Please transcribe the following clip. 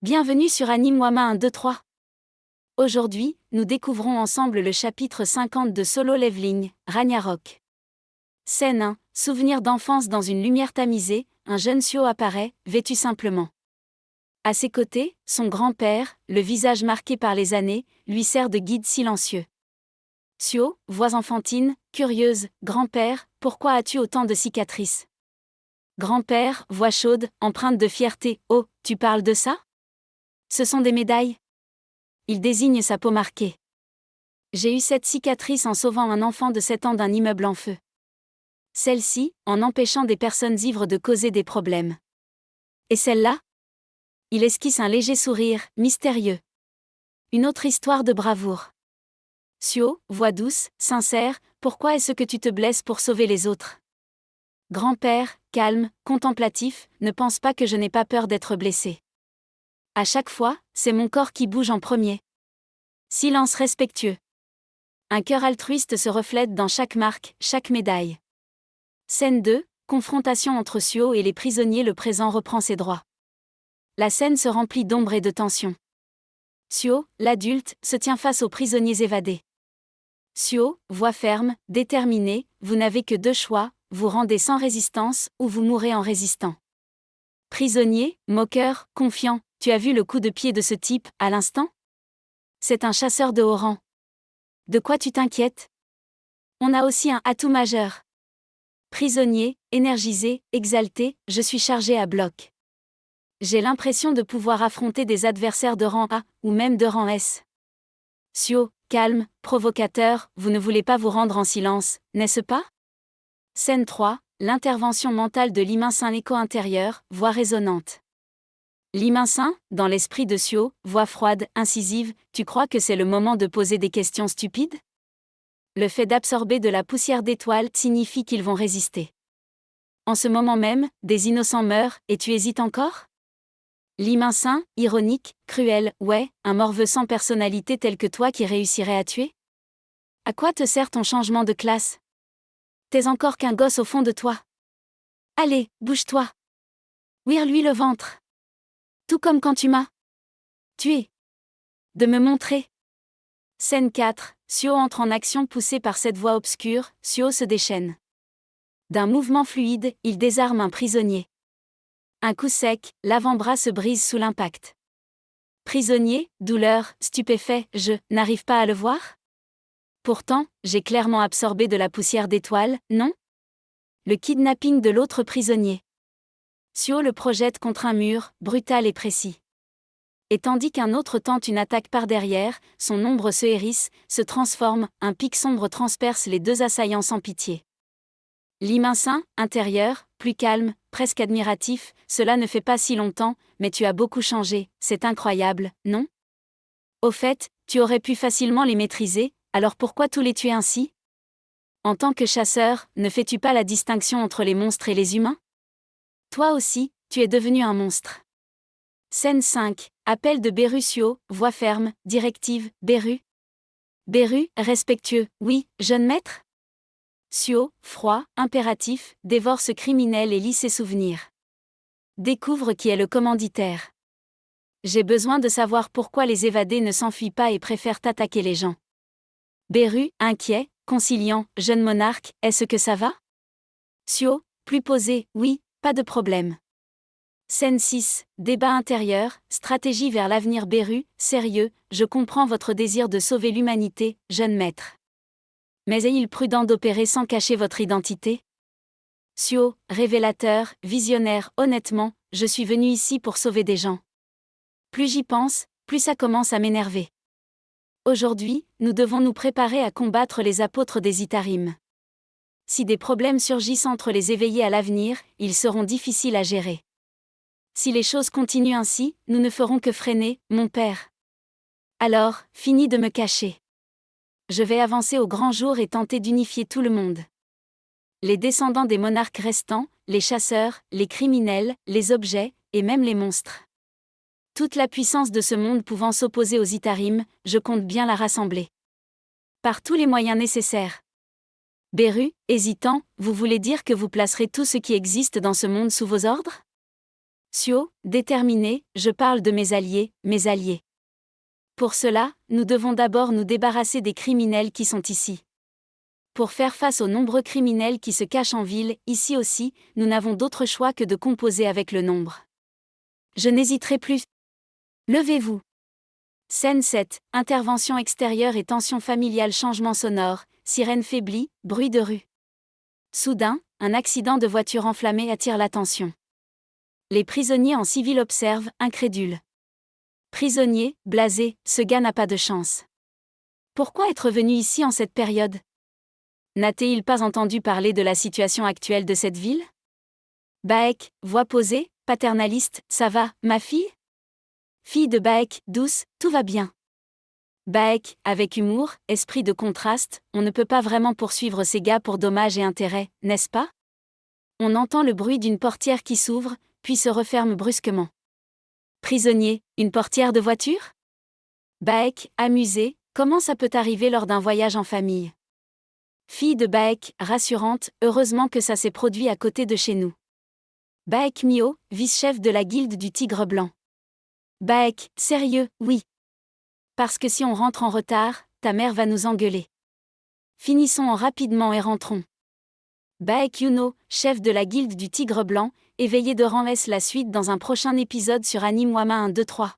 Bienvenue sur Anime Wama 1, 2, 3. Aujourd'hui, nous découvrons ensemble le chapitre 50 de Solo Leveling, Ragnarok. Scène 1, souvenir d'enfance dans une lumière tamisée, un jeune Suo apparaît, vêtu simplement. À ses côtés, son grand-père, le visage marqué par les années, lui sert de guide silencieux. Suo, voix enfantine, curieuse, grand-père, pourquoi as-tu autant de cicatrices? Grand-père, voix chaude, empreinte de fierté, oh, tu parles de ça? Ce sont des médailles? Il désigne sa peau marquée. J'ai eu cette cicatrice en sauvant un enfant de 7 ans d'un immeuble en feu. Celle-ci, en empêchant des personnes ivres de causer des problèmes. Et celle-là? Il esquisse un léger sourire, mystérieux. Une autre histoire de bravoure. Suo, voix douce, sincère, pourquoi est-ce que tu te blesses pour sauver les autres? Grand-père, calme, contemplatif, ne pense pas que je n'ai pas peur d'être blessé. À chaque fois, c'est mon corps qui bouge en premier. Silence respectueux. Un cœur altruiste se reflète dans chaque marque, chaque médaille. Scène 2, confrontation entre Suo et les prisonniers. Le présent reprend ses droits. La scène se remplit d'ombre et de tension. Suo, l'adulte, se tient face aux prisonniers évadés. Suo, voix ferme, déterminée, vous n'avez que 2 choix, vous rendez sans résistance, ou vous mourrez en résistant. Prisonnier, moqueur, confiant, tu as vu le coup de pied de ce type, à l'instant? C'est un chasseur de haut rang. De quoi tu t'inquiètes? On a aussi un atout majeur. Prisonnier, énergisé, exalté, je suis chargé à bloc. J'ai l'impression de pouvoir affronter des adversaires de rang A, ou même de rang S. Suo, calme, provocateur, vous ne voulez pas vous rendre en silence, n'est-ce pas? Scène 3, l'intervention mentale de l'imminsin écho intérieur, voix résonante. L'imminsin, dans l'esprit de Suo, voix froide, incisive, tu crois que c'est le moment de poser des questions stupides? Le fait d'absorber de la poussière d'étoiles signifie qu'ils vont résister. En ce moment même, des innocents meurent, et tu hésites encore? L'imminsin, ironique, cruel, ouais, un morveux sans personnalité tel que toi qui réussirait à tuer? À quoi te sert ton changement de classe? T'es encore qu'un gosse au fond de toi. Allez, bouge-toi. Ouire-lui le ventre. Tout comme quand tu m'as tué. De me montrer. Scène 4, Suo entre en action poussé par cette voix obscure, Suo se déchaîne. D'un mouvement fluide, il désarme un prisonnier. Un coup sec, l'avant-bras se brise sous l'impact. Prisonnier, douleur, stupéfait, je n'arrive pas à le voir? Pourtant, j'ai clairement absorbé de la poussière d'étoiles, non? Le kidnapping de l'autre prisonnier. Suo le projette contre un mur, brutal et précis. Et tandis qu'un autre tente une attaque par derrière, son ombre se hérisse, se transforme, un pic sombre transperce les 2 assaillants sans pitié. L'imminsin, intérieur, plus calme, presque admiratif, cela ne fait pas si longtemps, mais tu as beaucoup changé, c'est incroyable, non? Au fait, tu aurais pu facilement les maîtriser, alors pourquoi tous les tuer ainsi? En tant que chasseur, ne fais-tu pas la distinction entre les monstres et les humains? Toi aussi, tu es devenu un monstre. Scène 5, appel de Beru. Suo, voix ferme, directive, Beru. Beru, respectueux, oui, jeune maître? Suo, froid, impératif, dévore ce criminel et lit ses souvenirs. Découvre qui est le commanditaire. J'ai besoin de savoir pourquoi les évadés ne s'enfuient pas et préfèrent attaquer les gens. Beru, inquiet, conciliant, jeune monarque, est-ce que ça va? Suo, plus posé, oui, pas de problème. Scène 6, débat intérieur, stratégie vers l'avenir. Beru, sérieux, je comprends votre désir de sauver l'humanité, jeune maître. Mais est-il prudent d'opérer sans cacher votre identité? Suo, révélateur, visionnaire, honnêtement, je suis venu ici pour sauver des gens. Plus j'y pense, plus ça commence à m'énerver. Aujourd'hui, nous devons nous préparer à combattre les apôtres des Itarim. Si des problèmes surgissent entre les éveillés à l'avenir, ils seront difficiles à gérer. Si les choses continuent ainsi, nous ne ferons que freiner, mon père. Alors, fini de me cacher. Je vais avancer au grand jour et tenter d'unifier tout le monde. Les descendants des monarques restants, les chasseurs, les criminels, les objets, et même les monstres. Toute la puissance de ce monde pouvant s'opposer aux Itarim, je compte bien la rassembler. Par tous les moyens nécessaires. Beru, hésitant, vous voulez dire que vous placerez tout ce qui existe dans ce monde sous vos ordres? Suo, déterminé, je parle de mes alliés, mes alliés. Pour cela, nous devons d'abord nous débarrasser des criminels qui sont ici. Pour faire face aux nombreux criminels qui se cachent en ville, ici aussi, nous n'avons d'autre choix que de composer avec le nombre. Je n'hésiterai plus. Levez-vous. Scène 7, intervention extérieure et tension familiale, changement sonore, sirène faiblie, bruit de rue. Soudain, un accident de voiture enflammée attire l'attention. Les prisonniers en civil observent, incrédules. Prisonnier, blasé, ce gars n'a pas de chance. Pourquoi être venu ici en cette période ? N'a-t-il pas entendu parler de la situation actuelle de cette ville ? Baek, voix posée, paternaliste, ça va, ma fille ? Fille de Baek, douce, tout va bien. Baek, avec humour, esprit de contraste, on ne peut pas vraiment poursuivre ces gars pour dommages et intérêts, n'est-ce pas ? On entend le bruit d'une portière qui s'ouvre, puis se referme brusquement. Prisonnier, une portière de voiture ? Baek, amusé, comment ça peut arriver lors d'un voyage en famille ? Fille de Baek, rassurante, heureusement que ça s'est produit à côté de chez nous. Baek Mio, vice-chef de la guilde du Tigre Blanc. Baek, sérieux, oui. Parce que si on rentre en retard, ta mère va nous engueuler. Finissons rapidement et rentrons. Baek Yuno, chef de la guilde du Tigre Blanc, éveillé de rang. La suite dans un prochain épisode sur Anime Wama 1, 2, 3.